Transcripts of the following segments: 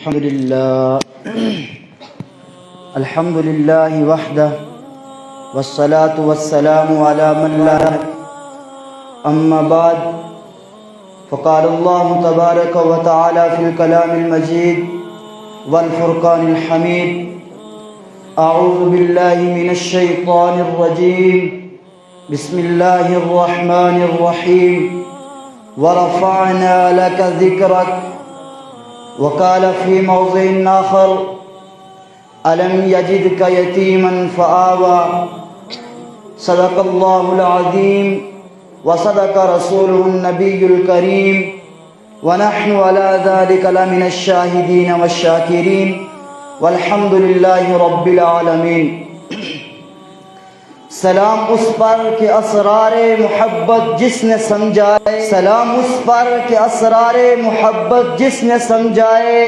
الحمد لله وحده والصلاة والسلام على من لا أما بعد فقال الله تبارك وتعالى في الكلام المجيد والفرقان الحميد أعوذ بالله من الشيطان الرجيم بسم الله الرحمن الرحيم ورفعنا لك ذكرك وقال في موضع آخر ألم يجدك يتيما فآوى صدق الله العظيم وصدق رسوله النبي الكريم ونحن على ذلك لمن الشاهدين والشاكرين والحمد لله رب العالمين۔ سلام اس پر کہ اسرار محبت جس نے سمجھائے، سلام اس پر کہ اسرار محبت جس نے سمجھائے،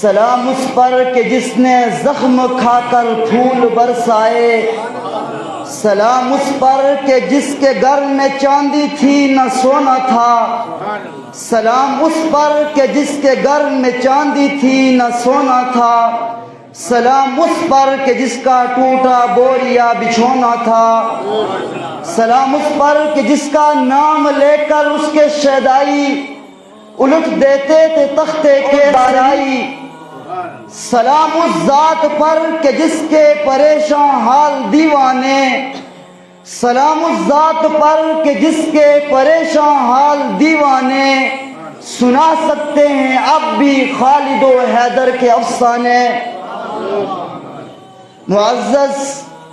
سلام اس پر کہ جس نے زخم کھا کر پھول برسائے، سلام اس پر کہ جس کے گھر میں چاندی تھی نہ سونا تھا، سلام اس پر کہ جس کے گھر میں چاندی تھی نہ سونا تھا، سلام اس پر کہ جس کا ٹوٹا بوریا بچھونا تھا، سلام اس پر کہ جس کا نام لے کر اس کے شیدائی الٹ دیتے تھے تختے کے بارائی، سلام اس ذات پر کہ جس کے پریشان حال دیوانے، سلام اس ذات پر کہ جس کے پریشان حال دیوانے سنا سکتے ہیں اب بھی خالد و حیدر کے افسانے۔ معزز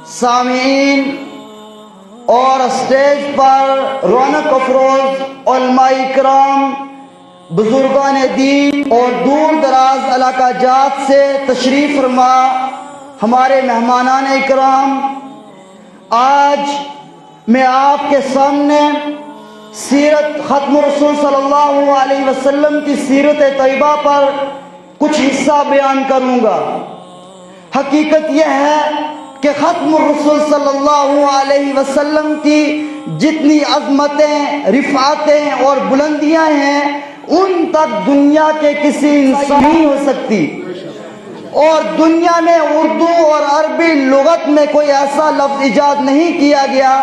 سامعین اور اسٹیج پر رونق افروز علماء اکرام، بزرگان دین اور دور دراز علاقہ جات سے تشریف فرما ہمارے مہمانان اکرام، آج میں آپ کے سامنے سیرت ختم رسول صلی اللہ علیہ وسلم کی سیرت طیبہ پر کچھ حصہ بیان کروں گا۔ حقیقت یہ ہے کہ ختم الرسول صلی اللہ علیہ وسلم کی جتنی عظمتیں، رفعتیں اور بلندیاں ہیں ان تک دنیا کے کسی انسان نہیں ہو سکتی، اور دنیا میں اردو اور عربی لغت میں کوئی ایسا لفظ ایجاد نہیں کیا گیا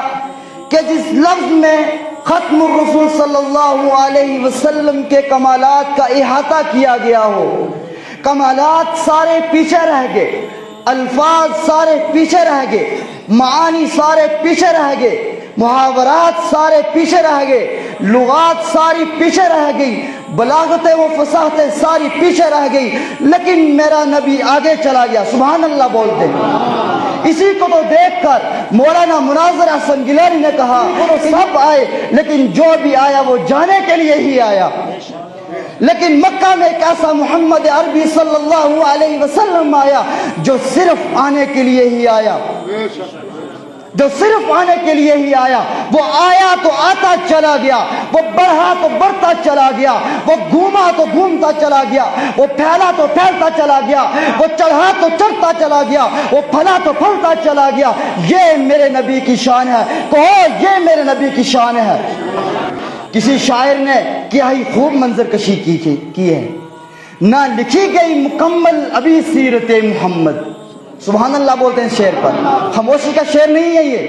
کہ جس لفظ میں ختم الرسول صلی اللہ علیہ وسلم کے کمالات کا احاطہ کیا گیا ہو۔ کمالات سارے پیچھے رہ گئے، الفاظ سارے پیچھے رہ گئے، معانی سارے پیچھے رہ گئے، محاورات سارے پیچھے رہ گئے، لغات ساری پیچھے رہ گئی، بلاغتیں و فصاحتیں ساری پیچھے رہ گئی، لیکن میرا نبی آگے چلا گیا۔ سبحان اللہ بولتے ہیں۔ اسی کو تو دیکھ کر مولانا مناظر احسن گیلانی نے کہا وہ سب آئے لیکن جو بھی آیا وہ جانے کے لیے ہی آیا، لیکن مکہ میں ایک ایسا محمد عربی صلی اللہ علیہ وسلم آیا جو صرف آنے کے لیے ہی آیا، جو صرف آنے کے لیے ہی آیا۔ وہ آیا تو آتا چلا گیا، وہ بڑھا تو بڑھتا چلا گیا، وہ گھوما تو گھومتا چلا گیا، وہ پھیلا تو پھیلتا چلا گیا، وہ چڑھا تو چڑھتا چلا گیا، وہ پھلا تو پھلتا چلا گیا۔ یہ میرے نبی کی شان ہے، کہو یہ میرے نبی کی شان ہے۔ کسی شاعر نے کیا ہی خوب منظر کشی کی ہے، نہ لکھی گئی مکمل ابھی سیرت محمد۔ سبحان اللہ بولتے ہیں شعر پر، خاموشی کا شعر نہیں ہے یہ۔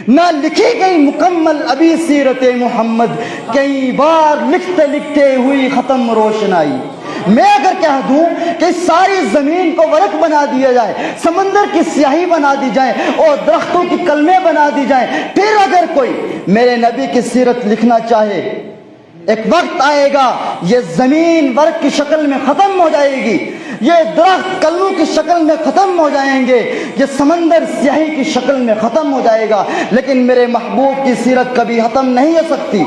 نہ لکھی گئی مکمل ابھی سیرت محمد، کئی بار لکھتے لکھتے ہوئی ختم روشنائی۔ میں اگر کہہ دوں کہ ساری زمین کو ورق بنا دیا جائے، سمندر کی سیاہی بنا دی جائے اور درختوں کی کلمیں بنا دی جائیں، پھر اگر کوئی میرے نبی کی سیرت لکھنا چاہے، ایک وقت آئے گا یہ زمین ورق کی شکل میں ختم ہو جائے گی، یہ درخت کلموں کی شکل میں ختم ہو جائیں گے، یہ سمندر سیاہی کی شکل میں ختم ہو جائے گا، لیکن میرے محبوب کی سیرت کبھی ختم نہیں ہو سکتی۔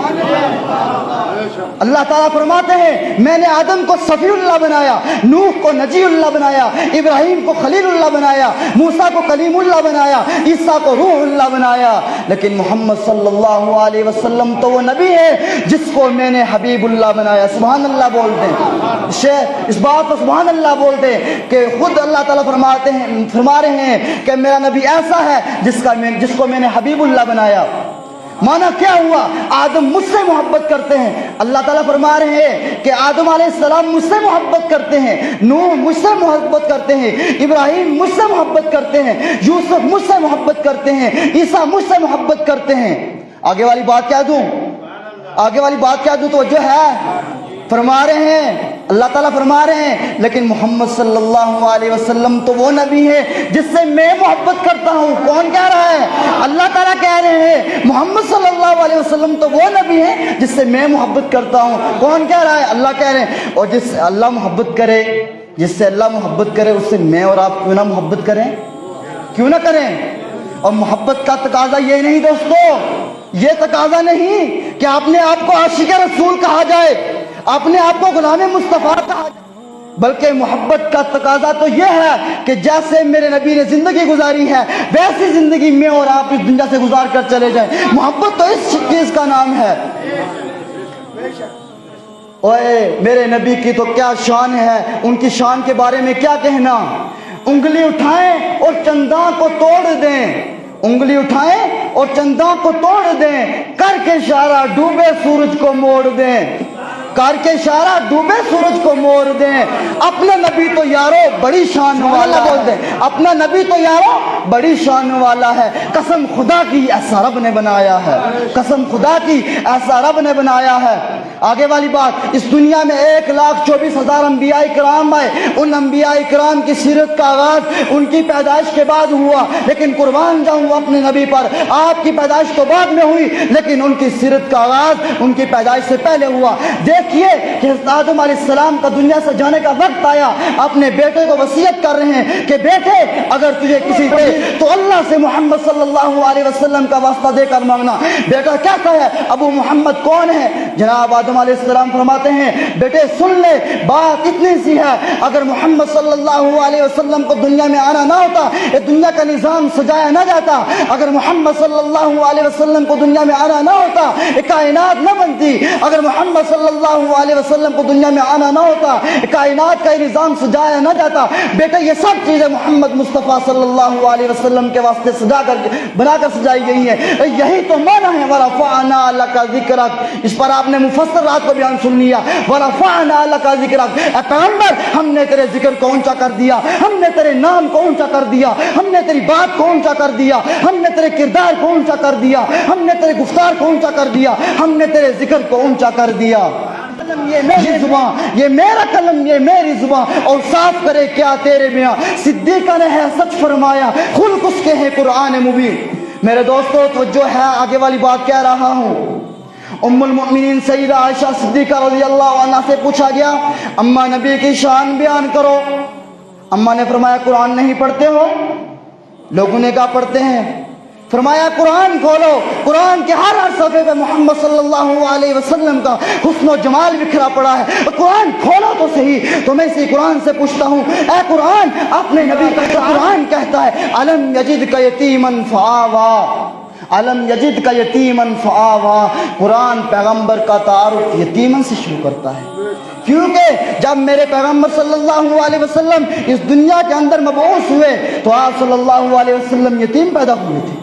اللہ تعالیٰ فرماتے ہیں میں نے آدم کو صفی اللہ بنایا، نوح کو نجی اللہ بنایا، ابراہیم کو خلیل اللہ بنایا، موسیٰ کو کلیم اللہ بنایا، عیسیٰ کو روح اللہ بنایا، لیکن محمد صلی اللہ علیہ وسلم تو وہ نبی ہے جس کو میں نے حبیب اللہ بنایا۔ سبحان اللہ بولتے ہیں، اس بات پر سبحان اللہ بولتے ہیں کہ خود اللہ تعالیٰ فرما رہے ہیں کہ میرا نبی ایسا ہے جس کو میں نے حبیب اللہ بنایا۔ माना क्या हुआ? आदम मुझसे मोहब्बत करते हैं। अल्लाह ताला फरमा रहे हैं कि आदम अलैहिस्सलाम मुझसे मोहब्बत करते हैं, नूह मुझसे मोहब्बत करते हैं, इब्राहिम मुझसे मोहब्बत करते हैं, यूसुफ मुझसे मोहब्बत करते हैं, ईसा मुझसे मोहब्बत करते हैं। आगे वाली बात क्या दूं? आगे वाली बात क्या दूं? तो जो है फरमा रहे हैं, अल्लाह ताला फरमा रहे हैं, लेकिन मोहम्मद सल्लल्लाहु अलैहि वसल्लम तो वो नबी है जिससे मैं मोहब्बत करता हूँ। कौन कह रहा है? अल्लाह ताला कह रहे हैं मोहम्मद सल्लल्लाहु अलैहि वसल्लम तो वो नबी है जिससे मैं मोहब्बत करता हूँ। कौन कह रहा है? अल्लाह कह रहे हैं। और जिससे अल्लाह मोहब्बत करे, जिससे अल्लाह मोहब्बत करे, उससे मैं और आप क्यों ना मोहब्बत करें? क्यों ना करें? और मोहब्बत का तकाजा ये नहीं दोस्तों, ये तकाजा नहीं कि अपने आप को आशिक रसूल कहा जाए, अपने आप को गुलाम मुस्तफा कहा जाए, बल्कि मोहब्बत का तकाजा तो यह है कि जैसे मेरे नबी ने जिंदगी गुजारी है वैसी जिंदगी में और आप इस दुनिया से गुजार कर चले जाएं। मोहब्बत तो इस चीज का नाम है। ओए मेरे नबी की तो क्या शान है, उनकी शान के बारे में क्या कहना। उंगली उठाएं और चंदा को तोड़ दें, उंगली उठाएं और चंदा को तोड़ दें, करके इशारा डूबे सूरज को मोड़ दें, करके इशारा डूबे सूरज को मोड़ दें। अपना नबी तो यारो बड़ी शान वाला बोल दें, अपना नबी तो यारो बड़ी शान वाला है। कसम खुदा की ऐसा रब ने बनाया है, कसम खुदा की ऐसा रब ने बनाया है। आगे वाली बात, इस दुनिया में 1,24,000 अंबिया इकराम आए। उन अंबिया इकराम की सीरत का आगाज उनकी पैदाइश के बाद हुआ, लेकिन कुर्बान जाऊं अपने नबी पर, आपकी पैदाइश तो बाद में हुई लेकिन उनकी सीरत का आगाज उनकी पैदाइश से पहले हुआ। देखिए कि आदम अलैहिस्सलाम का दुनिया से जाने का वक्त आया, अपने बेटे को वसीयत कर रहे हैं कि बेटे अगर तुझे किसी दे तो अल्लाह से मोहम्मद सल्लल्लाहु अलैहि वसल्लम का वास्ता देकर मांगना। बेटा कहता है अबू मोहम्मद कौन है? जनाब आदम अलैहिस्सलाम फरमाते हैं बेटे सुन ले, बात इतनी सी है, अगर मोहम्मद सल्लल्लाहु अलैहि वसल्लम को दुनिया में आना ना होता, ये दुनिया का निजाम सजाया ना जाता, अगर मोहम्मद सल्लल्लाहु अलैहि वसल्लम को दुनिया में आना ना होता, ये कायनात न बनती, अगर मोहम्मद सल्लल्लाहु अलैहि वसल्लम को दुनिया में आना ना होता, कायनात का निजाम सजाया ना जाता। बेटा ये सब चीजें मोहम्मद मुस्तफा सल्लल्लाहु अलैहि वसल्लम के वास्ते सजा कर बनाकर सजाई गई है। यही तो माना है वरफ़अना लका ज़िक्रक। इस पर आपने मुफस्सिर रात को बयान सुन लिया, वरफ़अना लका ज़िक्रक। ए पैगंबर हमने तेरे जिक्र को ऊंचा कर दिया, हमने तेरे नाम को ऊंचा कर दिया, हमने तेरी बात को ऊंचा कर दिया, हमने तेरे किरदार को ऊंचा कर दिया, हमने तेरे गुफ्तार को ऊंचा कर दिया, हमने तेरे जिक्र को ऊंचा कर दिया। ये मेरी जुबान, ये मेरा कलम, ये मेरी जुबान, और साफ करे क्या तेरे बयां। सिद्दीक़ा ने है सच फरमाया, खुल्क उसके है कुरान मुबीन। मेरे दोस्तों तो जो है आगे वाली बात कह रहा हूँ। उम्मुल मोमिनीन सईदा आयशा सिद्दीक़ा रज़ियल्लाहु अन्हा से पूछा गया अम्मा नबी की शान बयान करो। अम्मा ने फरमाया कुरान नहीं पढ़ते हो? लोगों ने कहा पढ़ते हैं। फरमाया कुरान खोलो, कुरान के हर सफ़े पे मोहम्मद सल्लल्लाहु अलैहि वसल्लम का हुस्न और जमाल बिखरा पड़ा है, तो कुरान खोलो तो सही। तो मैं इसी कुरान से पूछता हूँ, ऐ कुरान अपने नबी का कुरान कहता है अलम यजिद का यतीमन फ़आवा, अलम यजिद का यतीमन फ़आवा। कुरान पैगंबर का तारुफ यतीमन से शुरू करता है, क्योंकि जब मेरे पैगंबर सल्लल्लाहु अलैहि वसल्लम इस दुनिया के अंदर मबऊस हुए तो आप सल्लल्लाहु अलैहि वसल्लम यतीम पैदा हुए थे।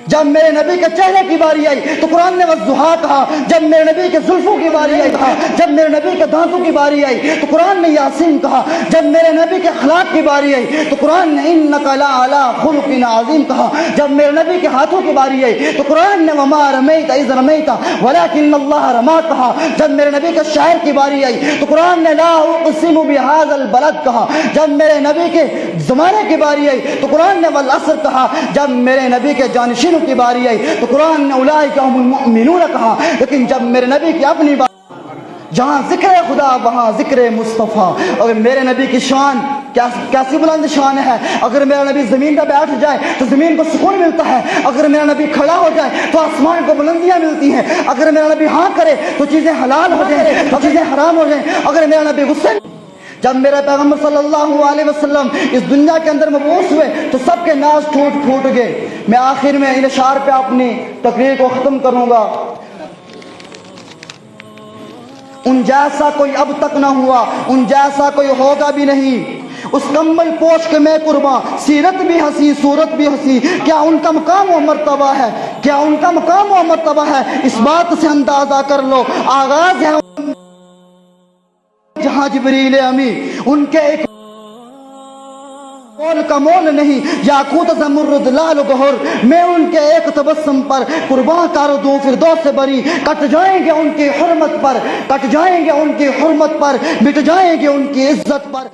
जब मेरे नबी के चेहरे की बारी आई तो कुरान ने वज़ुहा कहा, जब मेरे नबी के जुल्फों की बारी आई कहा, जब मेरे नबी के दांतों की बारी आई तो कुरान ने यासीन कहा, जब मेरे नबी के अखलाक की बारी आई तो कुरान ने इन्नका लअला खुलुकिन अज़ीम कहा, जब मेरे नबी के हाथों की बारी आई तो कुरान ने वमा रमैता इज़ रमैता वलाकिन्नल्लाह रमा कहा, जब मेरे नबी के शायर की बारी आई तो कुरान ने ला उक़सिमु बिहाज़ल बलद कहा, जब मेरे नबी के ज़माने की बारी आई तो कुरान ने वल असर कहा, जब मेरे नबी के जानशीनों की बारी आई तो कुरान ने उलाइका हुमुल मुमिनून कहा। लेकिन जब मेरे नबी की अपनी बात, जहाँ जिक्र खुदा वहाँ जिक्र मुस्तफ़ा। और मेरे नबी की शान कैसी बुलंद शान है। अगर मेरा नबी ज़मीन पर बैठ जाए तो ज़मीन को सुकून मिलता है, अगर मेरा नबी खड़ा हो जाए तो आसमान को बुलंदियाँ मिलती हैं, अगर मेरा नबी हाँ करे तो चीज़ें हलाल हो जाए, तो चीज़ें हराम हो जाए, अगर मेरा नबी गुस्से। जब मेरे पैगंबर सल्लल्लाहु अलैहि वसल्लम इस दुनिया के अंदर मबूस हुए तो सबके नाज फूट गए। मैं आखिर में इन इशार पे अपनी तकरीर को ख़त्म करूँगा। उन जैसा कोई अब तक ना हुआ, उन जैसा कोई होगा भी नहीं। उस कम्बल पोश के मैं कुर्बान, सीरत भी हंसी सूरत भी हंसी, क्या उनका मकाम व मर्तबा है। کیا ان کا مقام و مرتبہ ہے؟ اس بات سے اندازہ کر لو، آغاز ہے جہاں جبریل امی، ان کے ایک مول کا مول نہیں، یاقوت زمرد لال گہر، میں ان کے ایک تبسم پر قربان کر دوں فردوس سے بری، کٹ جائیں گے ان کی حرمت پر، کٹ جائیں گے ان کی حرمت پر، مٹ جائیں گے ان کی عزت پر۔